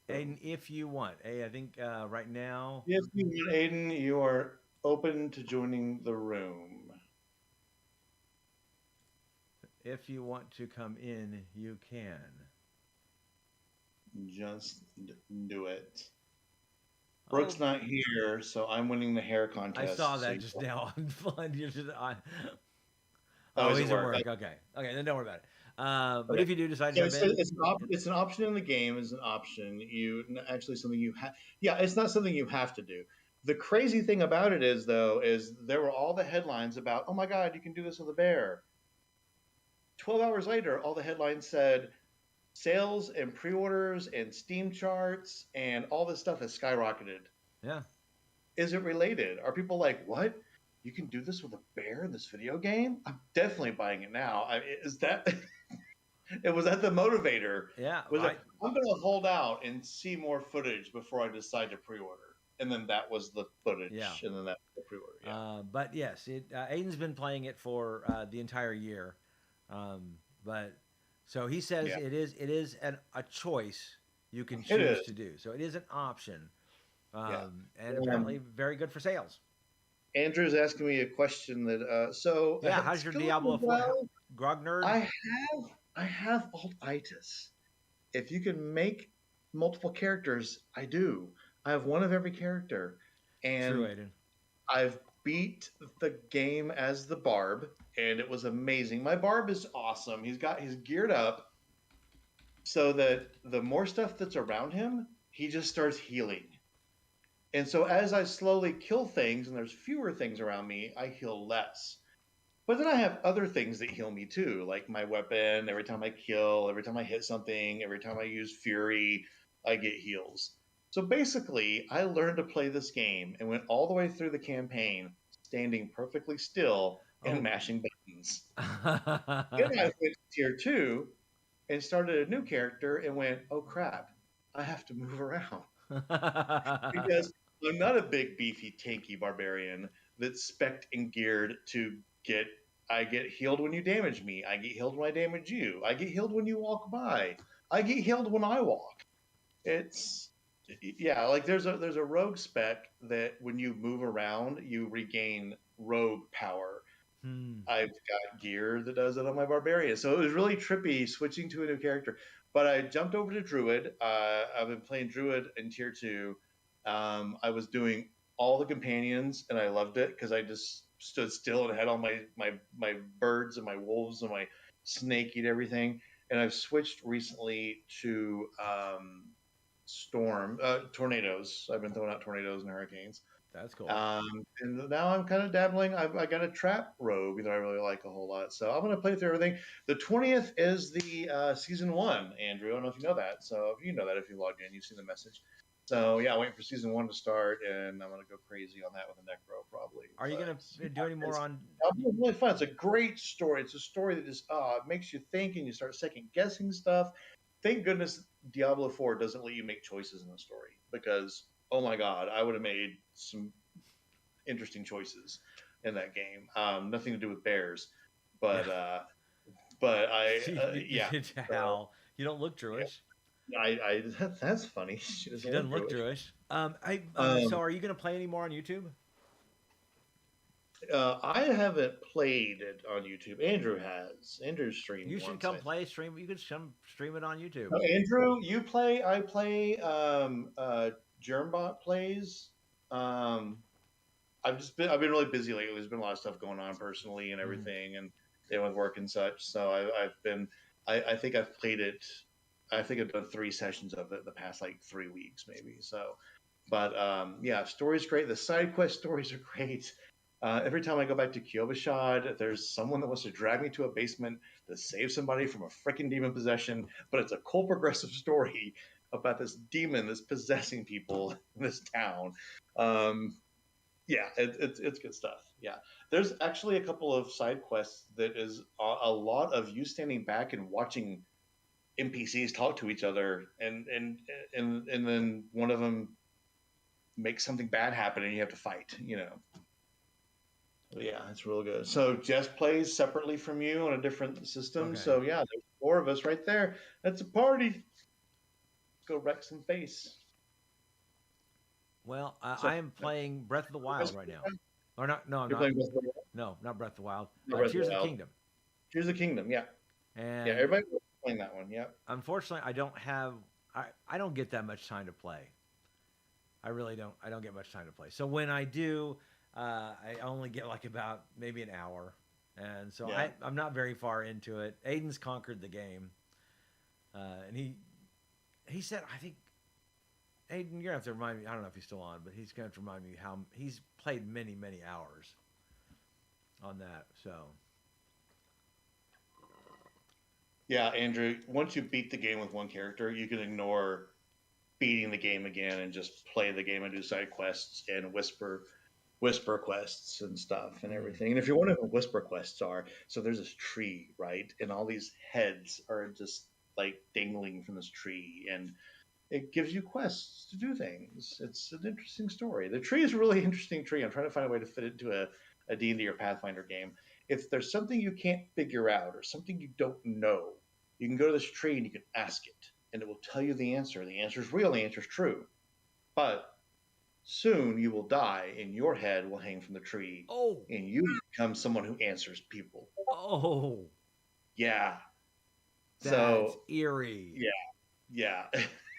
Aiden, if you want, hey, I think right now. If you want, Aiden, you are open to joining the room. If you want to come in, you can. Just do it. Brook's not here, so I'm winning the hair contest. I saw that so just now on fun. Oh, He's he's at work. Okay. Then don't worry about it. But Okay. if you do decide So to jump in, it's an option in the game. Is an option. Actually something you have. Yeah, it's not something you have to do. The crazy thing about it is, though, is there were all the headlines about, oh my God, you can do this with a bear. 12 hours later, all the headlines said sales and pre-orders and Steam charts and all this stuff has skyrocketed. yeah. Is it related? Are people like, what? You can do this with a bear in this video game? I'm definitely buying it now. Is that? Was that the motivator? Yeah. I'm going to hold out and see more footage before I decide to pre-order. And then that was the footage. Yeah. And then that was the pre-order. Yeah. But yes, Aiden's been playing it for the entire year. But so he says Yeah. it is a choice you can choose to do. So it is an option. And apparently very good for sales. Andrew's asking me a question that How's your Diablo 4 grognerds? I have alt-itis. If you can make multiple characters, I do. I have one of every character, and True, Aiden. I've beat the game as the Barb, and it was amazing. My Barb is awesome. He's geared up so that the more stuff that's around him, he just starts healing. And so as I slowly kill things and there's fewer things around me, I heal less. But then I have other things that heal me too, like my weapon. Every time I kill, every time I hit something, every time I use Fury, I get heals. So basically, I learned to play this game and went all the way through the campaign, standing perfectly still and Oh. mashing buttons. Then I went to tier 2 and started a new character and went, oh crap, I have to move around. Because I'm not a big, beefy, tanky barbarian that's spec'd and geared to get. I get healed when you damage me. I get healed when I damage you. I get healed when you walk by. I get healed when I walk. It's yeah, like there's a rogue spec that when you move around, you regain rogue power. Hmm. I've got gear that does it on my barbarian, so it was really trippy switching to a new character. But I jumped over to druid. I've been playing druid in tier 2. I was doing all the companions, and I loved it because I just stood still and had all my birds and my wolves and my snake eat everything. And I've switched recently to tornadoes. I've been throwing out tornadoes and hurricanes. That's cool. And now I'm kind of dabbling. I got a trap rogue that I really like a whole lot. So I'm going to play through everything. The 20th is the season 1, Andrew. I don't know if you know that. So if you know that, if you logged in, you've seen the message. So yeah, waiting for season 1 to start, and I'm going to go crazy on that with a necro probably. Are you going to do any more on? It's really fun. It's a great story. It's a story that just makes you think, and you start second guessing stuff. Thank goodness Diablo 4 doesn't let you make choices in the story, because oh my god, I would have made some interesting choices in that game. Nothing to do with bears, but yeah. Hal, you don't look Jewish. I that's funny. She doesn't look Jewish. So are you going to play any more on YouTube? I haven't played it on YouTube. Andrew has. Andrew streamed. You should come play stream. You could stream it on YouTube. Andrew, you play. I play. Germbot plays. I've been really busy lately. There's been a lot of stuff going on personally and everything, and with work and such. So I've been. I think I've played it. I think I've done 3 sessions of it the past like 3 weeks maybe. So, but yeah, story's great. The side quest stories are great. Every time I go back to Kyovashad, there's someone that wants to drag me to a basement to save somebody from a freaking demon possession. But it's a cool progressive story about this demon that's possessing people in this town. Yeah, it's good stuff. Yeah, there's actually a couple of side quests that is a lot of you standing back and watching NPCs talk to each other, and then one of them makes something bad happen, and you have to fight. Yeah, it's real good. So Jess plays separately from you on a different system. Okay. So yeah, there's 4 of us right there. That's a party. Let's go wreck some face. Well, I am playing Breath of the Wild right now. Or not? No, I'm not. No, not Breath of the Wild. Tears of the Kingdom. Tears of the Kingdom. Yeah. And yeah, everybody playing that one. Yeah. Unfortunately, I don't have. I don't get that much time to play. I really don't. I don't get much time to play. So when I do, I only get like about maybe an hour, and so yeah. I'm not very far into it. Aiden's conquered the game, and he said, I think. Aiden, you're gonna have to remind me. I don't know if he's still on, but he's gonna have to remind me how he's played many hours on that. So, yeah, Andrew. Once you beat the game with one character, you can ignore beating the game again and just play the game and do side quests and whisper quests and stuff and everything. And if you're wondering what whisper quests are, so there's this tree, right, and all these heads are just like dangling from this tree, and it gives you quests to do things. It's an interesting story. The tree is a really interesting tree. I'm trying to find a way to fit it into a D&D or Pathfinder game. If there's something you can't figure out or something you don't know, you can go to this tree and you can ask it, and it will tell you the answer. The answer is real. The answer is true. But soon you will die, and your head will hang from the tree. Oh. And you become someone who answers people. Oh. Yeah. That's eerie. Yeah.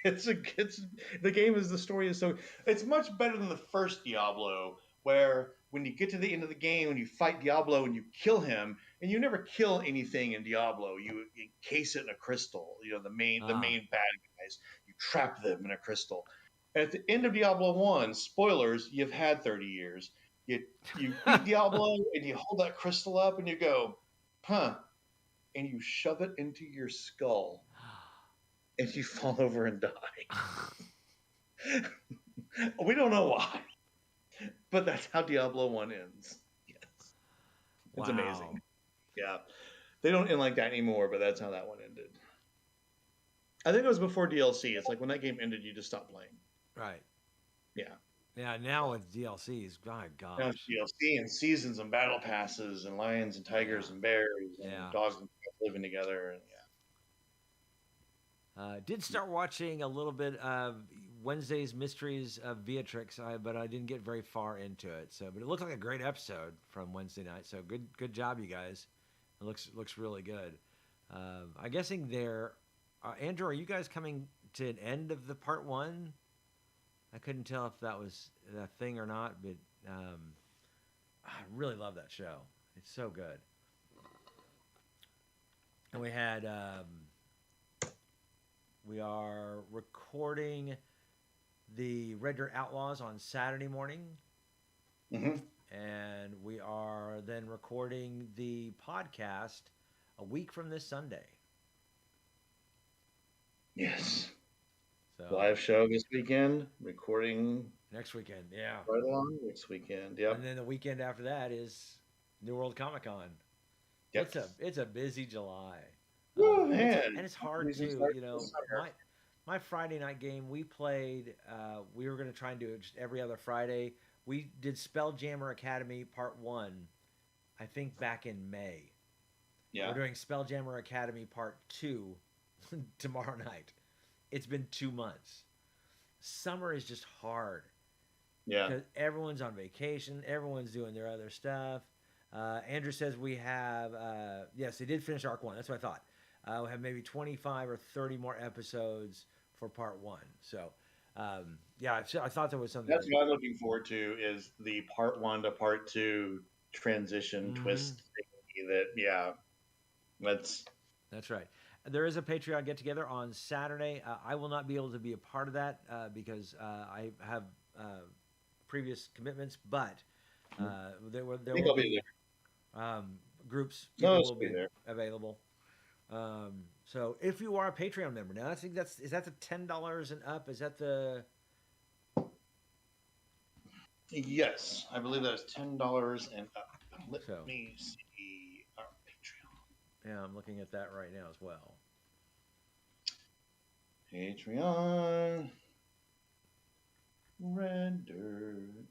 The game is the story is so it's much better than the first Diablo, where when you get to the end of the game and you fight Diablo and you kill him, and you never kill anything in Diablo, you encase it in a crystal. The main bad guys, you trap them in a crystal. At the end of Diablo 1, spoilers, you've had 30 years. You beat Diablo and you hold that crystal up and you go, huh, and you shove it into your skull. And you fall over and die. We don't know why, but that's how Diablo 1 ends. Yes. It's amazing. Wow. Yeah. They don't end like that anymore, but that's how that one ended. I think it was before DLC. It's like when that game ended, you just stopped playing. Right. Yeah. Yeah. Now with DLCs, my Now it's gosh. DLC and seasons and battle passes and lions and tigers Yeah. and bears and Yeah. dogs and cats living together. And Did start watching a little bit of Wednesday's Mysteries of Beatrix, but I didn't get very far into it. So, but it looked like a great episode from Wednesday night. So good job, you guys. It looks really good. I'm guessing there, Andrew, are you guys coming to an end of the part one? I couldn't tell if that was a thing or not, but I really love that show. It's so good. And we are recording the Red Dirt Outlaws on Saturday morning, yeah. and we are then recording the podcast a week from this Sunday. Yes. So Live show this weekend, recording next weekend, yeah. right along next weekend. Yep. And then the weekend after that is New World Comic Con. Yep. It's a busy July. Oh, man. And it's hard too. You know, my Friday night game we played. We were going to try and do it just every other Friday. We did Spelljammer Academy Part 1, I think back in May. Yeah. We're doing Spelljammer Academy Part 2 tomorrow night. It's been 2 months. Summer is just hard. Yeah. Because everyone's on vacation. Everyone's doing their other stuff. Andrew says we have, yes, they did finish Arc 1. That's what I thought. We have maybe 25 or 30 more episodes for Part 1. So, yeah, I thought there was something. That's what I'm looking forward to is the Part 1 to Part 2 transition twist thing that, yeah, That's right. There is a Patreon get-together on Saturday. I will not be able to be a part of that because I have previous commitments, but there will be groups will be available. So if you are a Patreon member, now I think is that the $10 and up? Is that the? Yes, I believe that is $10 and up. Let me see our Patreon. Yeah, I'm looking at that right now as well. Patreon. Red Dirt.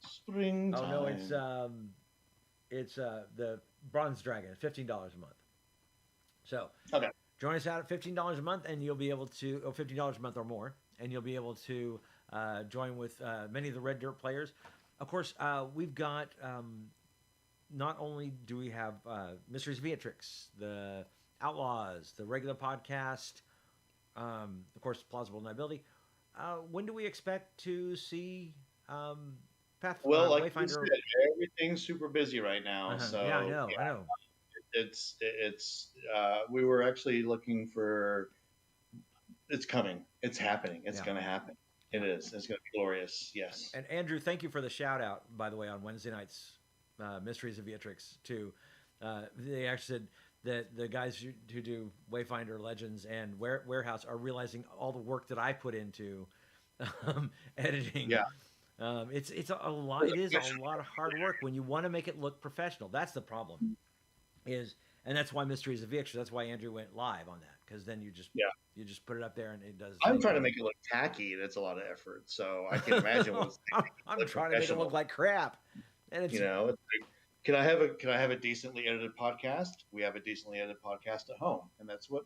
Springtime. Oh no, it's the Bronze Dragon, $15 a month. So okay, join us out at $15 a month, and you'll be able to, $15 a month or more, and you'll be able to join with many of the Red Dirt players. Of course, we've got not only do we have Mysteries of Beatrix, the Outlaws, the regular podcast, of course, Plausible Deniability. When do we expect to see well, like you said, everything's super busy right now. So yeah, I know. It's we were actually looking for. It's coming. It's happening. It's going to happen. It is. It's going to be glorious. Yes. And Andrew, thank you for the shout out, by the way, on Wednesday night's Mysteries of Beatrix too. They actually said that the guys who do Wayfinder, Legends, and Warehouse are realizing all the work that I put into editing. Yeah. It's a lot. It is a lot of hard work when you want to make it look professional. That's the problem. And that's why Mysteries of Beatrix. That's why Andrew went live on that, because then you just put it up there and it does. I'm trying to make it look tacky, and it's a lot of effort. So I can imagine what's. I'm trying to make it look like crap, and it's, it's like, can I have a decently edited podcast? We have a decently edited podcast at home, and that's what.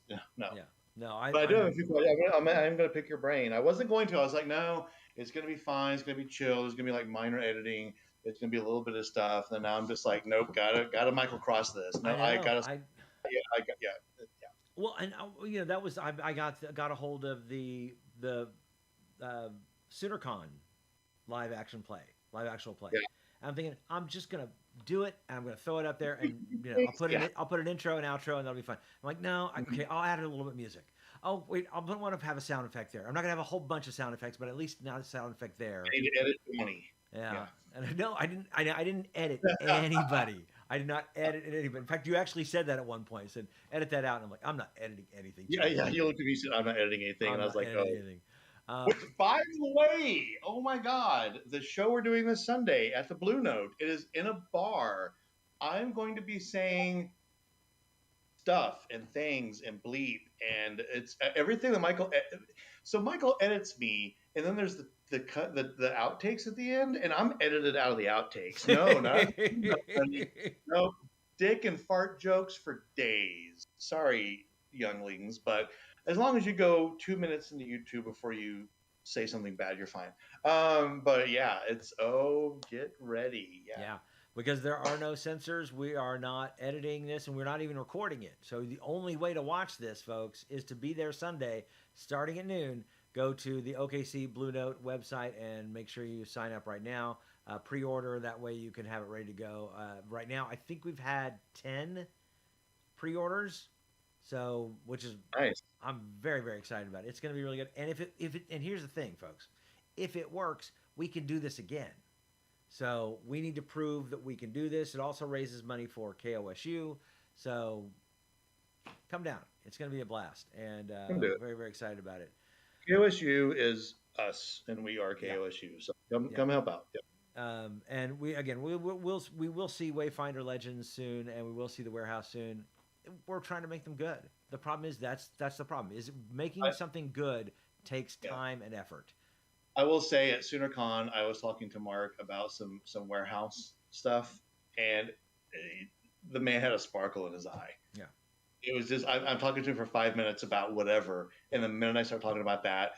No. Yeah. No, but I do have a few questions. I'm going to pick your brain. I wasn't going to. I was like, no, it's going to be fine. It's going to be chill. There's going to be like minor editing. It's going to be a little bit of stuff. And now I'm just like, nope, gotta Michael Cross this. No, I gotta. Yeah. Well, and that was I got a hold of the SoonerCon live actual play. Yeah. And I'm thinking I'm just gonna do it, and I'm gonna throw it up there, and I'll put an intro and outro, and that'll be fun. I'm like, no, okay, I'll add a little bit of music. Oh wait, I don't want to have a sound effect there. I'm not gonna have a whole bunch of sound effects, but at least not a sound effect there. I need to edit Johnnie. Yeah. And no, I didn't edit anybody. I did not edit anything. In fact, you actually said that at one point. Said edit that out, and I'm like, I'm not editing anything. Yeah, yeah. You looked at me and said, "I'm not editing anything," I'm and I was not like, editing "Oh." anything. Which, by the way, oh my God, the show we're doing this Sunday at the Blue Note, it is in a bar. I'm going to be saying stuff and things and bleep, and it's everything that Michael. So Michael edits me, and then there's the cut, the outtakes at the end, and I'm edited out of the outtakes. No, not funny. No dick and fart jokes for days. Sorry, younglings, but as long as you go 2 minutes into YouTube before you say something bad, you're fine. But yeah, it's get ready. Yeah. Yeah, because there are no censors. We are not editing this, and we're not even recording it. So the only way to watch this, folks, is to be there Sunday, starting at noon. Go to the OKC Blue Note website and make sure you sign up right now. Pre-order, that way you can have it ready to go. Right now, I think we've had 10 pre-orders, so which is Nice. I'm very, very excited about it. It's going to be really good. And and here's the thing, folks, if it works, we can do this again. So we need to prove that we can do this. It also raises money for KOSU. So come down. It's going to be a blast, and very, very excited about it. KOSU is us, and we are KOSU. Yeah. So come help out. Yep. And we will see Wayfinder Legends soon, and we will see the Warehouse soon. We're trying to make them good. The problem is that's the problem. Is making something good takes time and effort. I will say at SoonerCon, I was talking to Mark about some warehouse stuff, and the man had a sparkle in his eye. Yeah. It was just I'm talking to him for 5 minutes about whatever, and the minute I start talking about that,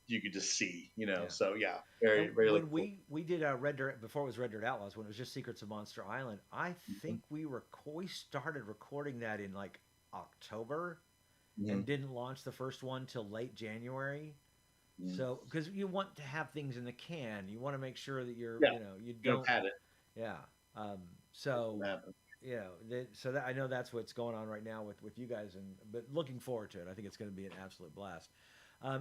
you could just see, Yeah. So yeah, very very. When we did Red Dirt before it was Red Dirt Outlaws, when it was just Secrets of Monster Island, I think we started recording that in like October, and didn't launch the first one till late January. So, because you want to have things in the can, you want to make sure that you don't have it. Yeah. So that I know that's what's going on right now with you guys, but looking forward to it. I think it's going to be an absolute blast.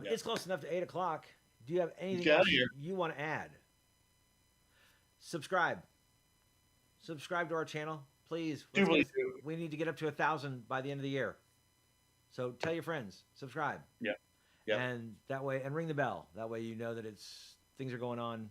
It's close enough to 8:00. Do you have anything else you want to add? Subscribe to our channel, please. We need to get up to 1,000 by the end of the year. So tell your friends, subscribe. Yeah. Yep. And that way, and ring the bell. That way, you know that things are going on